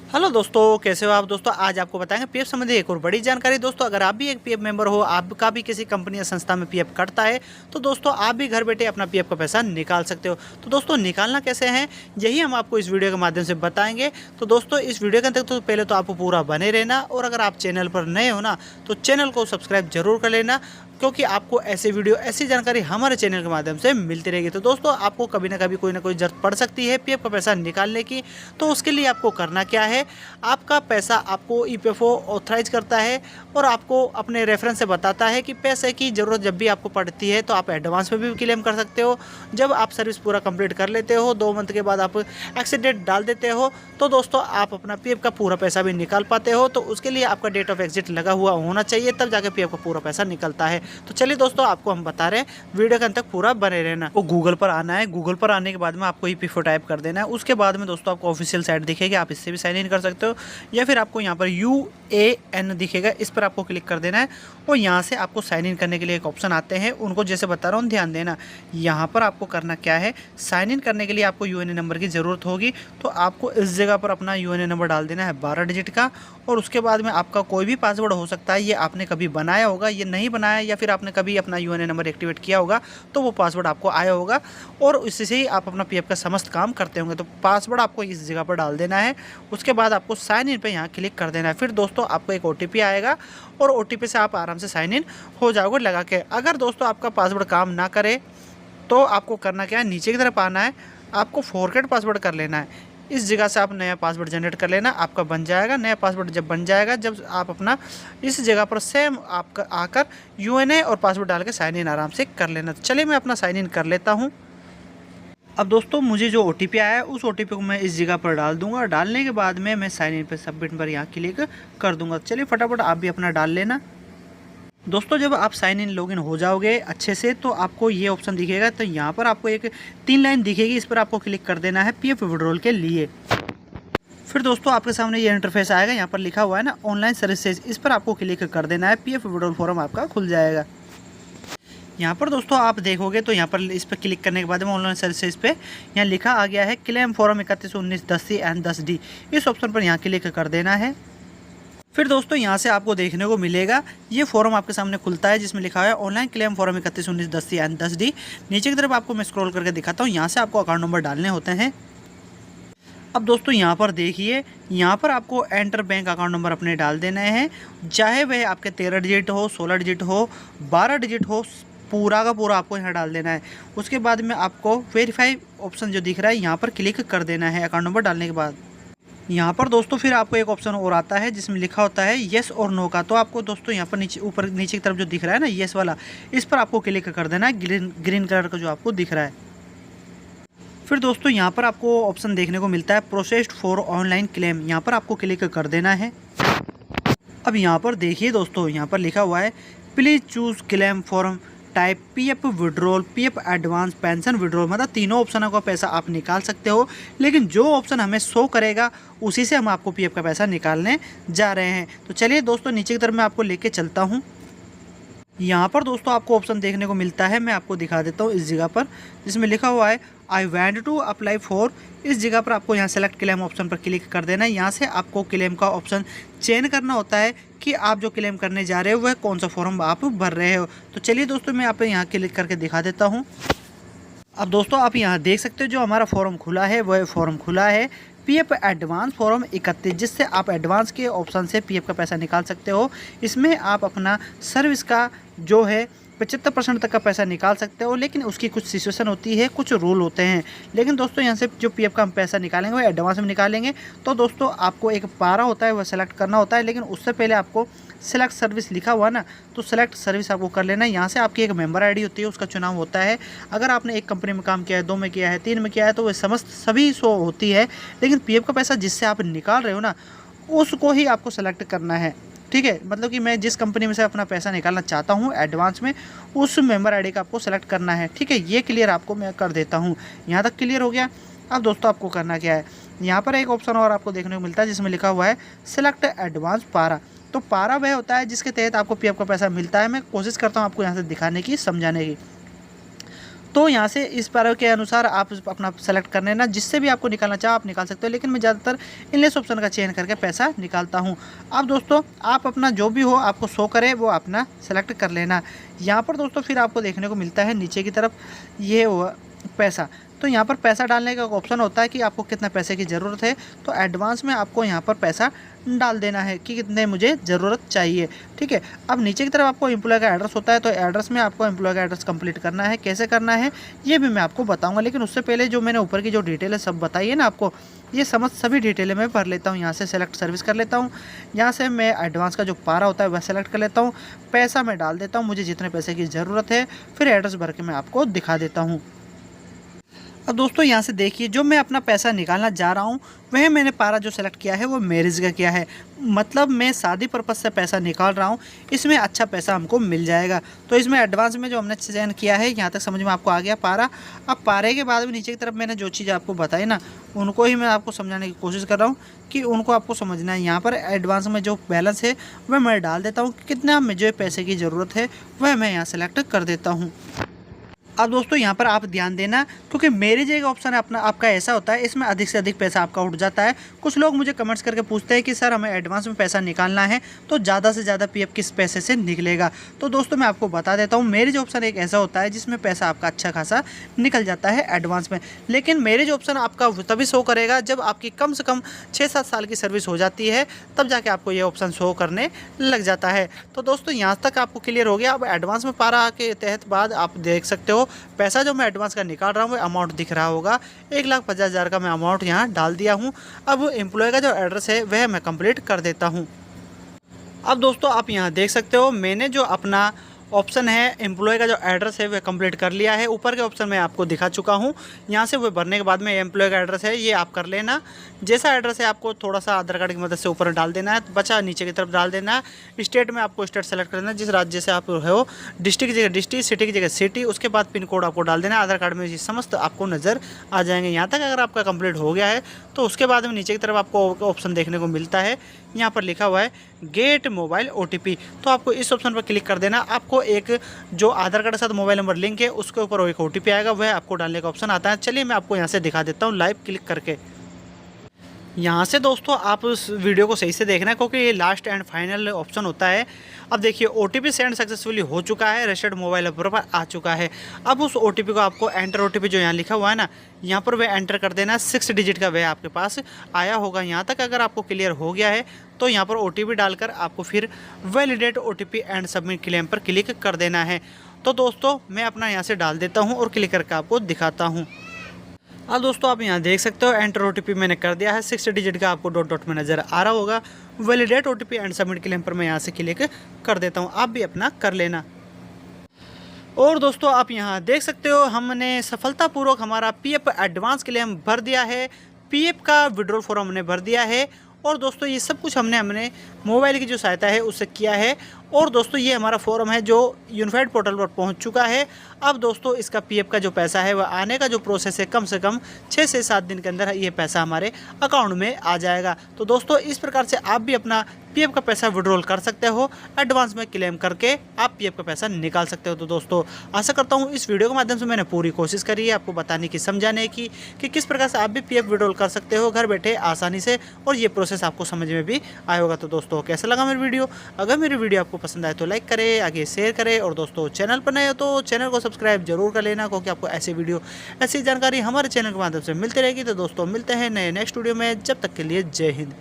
Hello दोस्तों, कैसे हो आप दोस्तों। आज आपको बताएंगे पीएफ संबंधी एक और बड़ी जानकारी। दोस्तों अगर आप भी एक पीएफ मेंबर हो, आपका भी किसी कंपनी या संस्था में पीएफ कटता है, तो दोस्तों आप भी घर बैठे अपना पीएफ का पैसा निकाल सकते हो। तो दोस्तों निकालना कैसे है, यही हम आपको इस वीडियो के माध्यम से बताएंगे। तो दोस्तों इस वीडियो के अंदर तो पहले तो आपको पूरा बने रहना, और अगर आप चैनल पर नए हो ना, तो चैनल को सब्सक्राइब जरूर कर लेना, क्योंकि आपको ऐसे वीडियो, ऐसी जानकारी हमारे चैनल के माध्यम से मिलती रहेगी। तो दोस्तों आपको कभी ना कभी कोई ना कोई जरूरत पड़ सकती है पीएफ का पैसा निकालने की। तो उसके लिए आपको करना क्या है, आपका पैसा आपको ईपीएफओ ऑथराइज करता है और आपको अपने रेफरेंस से बताता है कि पैसे की ज़रूरत जब भी आपको पड़ती है तो आप एडवांस में भी क्लेम कर सकते हो। जब आप सर्विस पूरा कंप्लीट कर लेते हो, 2 मंथ के बाद आप एक्सिट डेट डाल देते हो, तो दोस्तों आप अपना पीएफ का पूरा पैसा भी निकाल पाते हो। तो उसके लिए आपका डेट ऑफ एग्जिट लगा हुआ होना चाहिए, तब जाके पीएफ का पूरा पैसा निकलता है। तो चलिए दोस्तों आपको हम बता रहे हैं, वीडियो के अंत तक पूरा बने रहना। वो गूगल पर आना है, गूगल पर आने के बाद में आपको ईपीएफओ टाइप कर देना है। उसके बाद में दोस्तों आपको ऑफिशियल साइट दिखेगी, आप इससे भी साइन इन कर सकते हो, या फिर आपको यहाँ पर UAN दिखेगा, इस पर आपको क्लिक कर देना है। और यहाँ से आपको साइन इन करने के लिए एक ऑप्शन आते हैं, उनको जैसे बता रहा हूँ ध्यान देना। यहाँ पर आपको करना क्या है, साइन इन करने के लिए आपको यूएनए नंबर की ज़रूरत होगी। तो आपको इस जगह पर अपना यूएनए नंबर डाल देना है 12 डिजिट का, और उसके बाद में आपका कोई भी पासवर्ड हो सकता है। ये आपने कभी बनाया होगा, ये नहीं बनाया, या फिर आपने कभी अपना यूएनए नंबर एक्टिवेट किया होगा, तो वो पासवर्ड आपको आया होगा, और इससे ही आप अपना पीएफ का समस्त काम करते होंगे। तो पासवर्ड आपको इस जगह पर डाल देना है। उसके बाद आपको साइन इन पे यहाँ क्लिक कर देना है। फिर दोस्तों आपको एक OTP आएगा, और OTP से आप आराम से साइन इन हो जाओगे लगा के। अगर दोस्तों आपका पासवर्ड काम ना करे, तो आपको करना क्या है, नीचे की तरफ आना है, आपको फॉरगेट पासवर्ड कर लेना है। इस जगह से आप नया पासवर्ड जनरेट कर लेना, आपका बन जाएगा। नया पासवर्ड जब बन जाएगा, जब आप अपना इस जगह पर सेम आपका आकर यूएनए और पासवर्ड डाल के साइन इन आराम से कर लेना। तो चलिए मैं अपना साइन इन कर लेता हूँ। अब दोस्तों मुझे जो OTP आया है, उस OTP को मैं इस जगह पर डाल दूंगा। डालने के बाद में मैं साइन इन पर सबमिट पर यहाँ क्लिक कर दूंगा। चलिए फटाफट आप भी अपना डाल लेना। दोस्तों जब आप साइन इन लॉगिन हो जाओगे अच्छे से, तो आपको ये ऑप्शन दिखेगा। तो यहाँ पर आपको एक 3 लाइन दिखेगी, इस पर आपको क्लिक कर देना है पीएफ विड्रॉल के लिए। फिर दोस्तों आपके सामने ये इंटरफेस आएगा, यहाँ पर लिखा हुआ है ना ऑनलाइन सर्विसेज, इस पर आपको क्लिक कर देना है। पीएफ विड्रॉल फॉर्म आपका खुल जाएगा। यहाँ पर दोस्तों आप देखोगे तो यहाँ पर इस पर क्लिक करने के बाद में ऑनलाइन सर्विसेज पे यहाँ लिखा आ गया है claim form 3119-10C and 10D। इस ऑप्शन पर यहाँ क्लिक कर देना है। फिर दोस्तों यहाँ से आपको देखने को मिलेगा, ये फॉर्म आपके सामने खुलता है, जिसमें लिखा है online claim form 3119-10C and 10D। नीचे की तरफ आपको मैं स्क्रॉल करके दिखाता हूँ, यहाँ से आपको अकाउंट नंबर डालने होते हैं। अब दोस्तों यहाँ पर देखिए, यहाँ पर आपको एंटर बैंक अकाउंट नंबर अपने डाल देने हैं, चाहे वह आपके 13 डिजिट हो, 16 डिजिट हो, 12 डिजिट हो, पूरा का पूरा आपको यहाँ डाल देना है। उसके बाद में आपको वेरीफाई ऑप्शन जो दिख रहा है, यहाँ पर क्लिक कर देना है अकाउंट नंबर डालने के बाद। यहाँ पर दोस्तों फिर आपको एक ऑप्शन और आता है, जिसमें लिखा होता है येस और नो का। तो आपको दोस्तों यहाँ पर नीचे, ऊपर नीचे की तरफ जो दिख रहा है ना येस वाला, इस पर आपको क्लिक कर देना है, ग्रीन कलर का जो आपको दिख रहा है। फिर दोस्तों यहाँ पर आपको ऑप्शन देखने को मिलता है प्रोसेस्ड फॉर ऑनलाइन क्लेम, यहाँ पर आपको क्लिक कर देना है। अब यहाँ पर देखिए दोस्तों, यहाँ पर लिखा हुआ है please choose claim form type PF withdrawal, PF advance, pension withdrawal. मतलब तीनों ऑप्शनों का पैसा आप निकाल सकते हो, लेकिन जो ऑप्शन हमें शो करेगा उसी से हम आपको पीएफ का पैसा निकालने जा रहे हैं। तो चलिए दोस्तों नीचे की तरफ मैं आपको लेके चलता हूँ। यहाँ पर दोस्तों आपको ऑप्शन देखने को मिलता है, मैं आपको दिखा देता हूँ इस जगह पर, जिसमें लिखा हुआ है I want to apply for. इस जगह पर आपको यहाँ सेलेक्ट क्लेम ऑप्शन पर क्लिक कर देना है। यहाँ से आपको क्लेम का ऑप्शन चेंज करना होता है कि आप जो क्लेम करने जा रहे हो वह कौन सा फॉर्म आप भर रहे हो। तो चलिए दोस्तों मैं आप यहाँ क्लिक करके दिखा देता हूँ। अब दोस्तों आप यहाँ देख सकते हो, जो हमारा फॉर्म खुला है वह फॉर्म खुला है पीएफ एडवांस फॉर्म 31, जिससे आप एडवांस के ऑप्शन से पीएफ का पैसा निकाल सकते हो। इसमें आप अपना सर्विस का जो है 75% तक का पैसा निकाल सकते हो, लेकिन उसकी कुछ सिचुएशन होती है, कुछ रूल होते हैं। लेकिन दोस्तों यहाँ से जो पीएफ का हम पैसा निकालेंगे वो एडवांस में निकालेंगे। तो दोस्तों आपको एक पारा होता है, वह सेलेक्ट करना होता है, लेकिन उससे पहले आपको सेलेक्ट सर्विस लिखा हुआ ना, तो सेलेक्ट सर्विस आपको कर लेना है। यहाँ से आपकी एक मेंबर आईडी होती है, उसका चुनाव होता है। अगर आपने एक कंपनी में काम किया है, 2 में किया है, 3 में किया है, तो वह समस्त सभी शो होती है। लेकिन पीएफ का पैसा जिससे आप निकाल रहे हो ना, उसको ही आपको सेलेक्ट करना है। ठीक है, मतलब कि मैं जिस कंपनी में से अपना पैसा निकालना चाहता हूँ एडवांस में, उस मेंबर आईडी का आपको सेलेक्ट करना है। ठीक है, ये क्लियर आपको मैं कर देता हूँ। यहाँ तक क्लियर हो गया। अब दोस्तों आपको करना क्या है, यहाँ पर एक ऑप्शन और आपको देखने को मिलता है, जिसमें लिखा हुआ है सेलेक्ट एडवांस पारा। तो पारा वह होता है जिसके तहत आपको पीएफ का पैसा मिलता है। मैं कोशिश करता हूँ आपको यहाँ से दिखाने की, समझाने की। तो यहाँ से इस बार के अनुसार आप अपना सेलेक्ट कर लेना, जिससे भी आपको निकालना चाहो आप निकाल सकते हो, लेकिन मैं ज़्यादातर इनलेस ऑप्शन का चयन करके पैसा निकालता हूँ। अब दोस्तों आप अपना जो भी हो आपको शो करे वो अपना सेलेक्ट कर लेना। यहाँ पर दोस्तों फिर आपको देखने को मिलता है नीचे की तरफ ये हुआ पैसा। तो यहाँ पर पैसा डालने का ऑप्शन होता है कि आपको कितना पैसे की ज़रूरत है, तो एडवांस में आपको यहाँ पर पैसा डाल देना है कि कितने मुझे ज़रूरत चाहिए। ठीक है, अब नीचे की तरफ आपको एम्प्लॉय का एड्रेस होता है, तो एड्रेस में आपको एम्प्लॉय का एड्रेस कंप्लीट करना है। कैसे करना है ये भी मैं आपको बताऊंगा, लेकिन उससे पहले जो मैंने ऊपर की जो डिटेल है सब बताइए ना आपको, ये सभी डिटेलें मैं भर लेता हूँ। यहाँ से सेलेक्ट सर्विस कर लेता हूँ, यहाँ से मैं एडवांस का जो पारा होता है वह सेलेक्ट कर लेता हूँ, पैसा मैं डाल देता हूँ मुझे जितने पैसे की ज़रूरत है, फिर एड्रेस भर के मैं आपको दिखा देता हूँ। अब दोस्तों यहाँ से देखिए जो मैं अपना पैसा निकालना जा रहा हूँ वह मैंने पारा जो सेलेक्ट किया है वो मैरिज का किया है, मतलब मैं शादी पर्पज़ से पैसा निकाल रहा हूँ, इसमें अच्छा पैसा हमको मिल जाएगा। तो इसमें एडवांस में जो हमने चयन किया है यहाँ तक समझ में आपको आ गया पारा। अब पारे के बाद भी नीचे की तरफ मैंने जो चीज़ आपको बताई ना उनको ही मैं आपको समझाने की कोशिश कर रहा हूँ कि उनको आपको समझना है। यहाँ पर एडवांस में जो बैलेंस है वह मैं डाल देता हूँ, कितना मुझे पैसे की ज़रूरत है वह मैं यहाँ सेलेक्ट कर देता हूँ। अब दोस्तों यहाँ पर आप ध्यान देना, क्योंकि मैरिज एक ऑप्शन है अपना आपका ऐसा होता है, इसमें अधिक से अधिक पैसा आपका उठ जाता है। कुछ लोग मुझे कमेंट्स करके पूछते हैं कि सर हमें एडवांस में पैसा निकालना है तो ज़्यादा से ज़्यादा पीएफ किस पैसे से निकलेगा। तो दोस्तों मैं आपको बता देता हूँ, मैरिज ऑप्शन एक ऐसा होता है जिसमें पैसा आपका अच्छा खासा निकल जाता है एडवांस में। लेकिन मैरिज ऑप्शन आपका तभी शो करेगा जब आपकी कम से कम 6-7 साल की सर्विस हो जाती है, तब जाके आपको ये ऑप्शन शो करने लग जाता है। तो दोस्तों यहाँ तक आपको क्लियर हो गया। अब एडवांस में पारा के तहत बाद आप देख सकते हो पैसा जो मैं एडवांस का निकाल रहा हूँ वो अमाउंट दिख रहा होगा, 1,50,000 का मैं अमाउंट यहाँ डाल दिया हूँ। अब एम्प्लॉय का जो एड्रेस है वह मैं कंप्लीट कर देता हूँ। अब दोस्तों आप यहाँ देख सकते हो मैंने जो अपना ऑप्शन है एम्प्लॉय का जो एड्रेस है वह कंप्लीट कर लिया है। ऊपर के ऑप्शन में आपको दिखा चुका हूँ, यहाँ से वो भरने के बाद में एम्प्लॉय का एड्रेस है ये आप कर लेना। जैसा एड्रेस है आपको थोड़ा सा आधार कार्ड की मदद से ऊपर डाल देना है, बचा नीचे की तरफ डाल देना है। स्टेट में आपको स्टेट सेलेक्ट करना है, जिस राज्य से आप हो, डिस्ट्रिक्ट की जगह डिस्ट्रिक्ट, सिटी की जगह सिटी, उसके बाद पिन कोड आपको डाल देना है। आधार कार्ड में ये समस्त आपको नज़र आ जाएंगे। यहाँ तक अगर आपका कंप्लीट हो गया है तो उसके बाद में नीचे की तरफ आपको ऑप्शन देखने को मिलता है, यहाँ पर लिखा हुआ है गेट मोबाइल OTP। तो आपको इस ऑप्शन पर क्लिक कर देना। आपको एक जो आधार कार्ड के साथ मोबाइल नंबर लिंक है उसके ऊपर एक OTP आएगा, वह आपको डालने का ऑप्शन आता है। चलिए मैं आपको यहाँ से दिखा देता हूँ लाइव क्लिक करके। यहाँ से दोस्तों आप उस वीडियो को सही से देखना है क्योंकि ये लास्ट एंड फाइनल ऑप्शन होता है। अब देखिए OTP सेंड सक्सेसफुली हो चुका है, रजिस्टर्ड मोबाइल नंबर पर आ चुका है। अब उस OTP को आपको एंटर OTP जो यहाँ लिखा हुआ है ना, यहाँ पर वह एंटर कर देना। 6 डिजिट का वह आपके पास आया होगा। यहाँ तक अगर आपको क्लियर हो गया है तो यहाँ पर OTP डालकर आपको फिर validate OTP and submit claim पर क्लिक कर देना है। तो दोस्तों मैं अपना यहाँ से डाल देता हूँ और क्लिक करके आपको दिखाता हूँ। अब दोस्तों आप यहाँ देख सकते हो एंटर OTP मैंने कर दिया है, 6 डिजिट का आपको डॉट डॉट में नज़र आ रहा होगा। Validate OTP and submit claim पर मैं यहाँ से क्लिक कर देता हूँ, आप भी अपना कर लेना। और दोस्तों आप यहाँ देख सकते हो हमने सफलतापूर्वक हमारा PF एडवांस क्लेम भर दिया है, PF का विड्रॉल फॉर्म हमने भर दिया है। और दोस्तों ये सब कुछ हमने मोबाइल की जो सहायता है उससे किया है। और दोस्तों ये हमारा फॉर्म है जो यूनिफाइड पोर्टल पर पहुंच चुका है। अब दोस्तों इसका PF का जो पैसा है वह आने का जो प्रोसेस है कम से कम 6 से 7 दिन के अंदर ये पैसा हमारे अकाउंट में आ जाएगा। तो दोस्तों इस प्रकार से आप भी अपना PF का पैसा विड्रॉल कर सकते हो, एडवांस में क्लेम करके आप PF का पैसा निकाल सकते हो। तो दोस्तों आशा करता हूँ इस वीडियो के माध्यम से मैंने पूरी कोशिश करी है आपको बताने की, समझाने की कि किस प्रकार से आप भी PF विड्रॉल कर सकते हो घर बैठे आसानी से, और ये प्रोसेस आपको समझ में भी आया होगा। तो दोस्तों कैसा लगा मेरी वीडियो? अगर मेरी वीडियो आपको पसंद आए तो लाइक करें, आगे शेयर करें, और दोस्तों चैनल पर नए हो तो चैनल को सब्सक्राइब जरूर कर लेना, क्योंकि आपको ऐसी वीडियो ऐसी जानकारी हमारे चैनल के माध्यम से मिलती रहेगी। तो दोस्तों मिलते हैं नए नेक्स्ट वीडियो में, जब तक के लिए जय हिंद।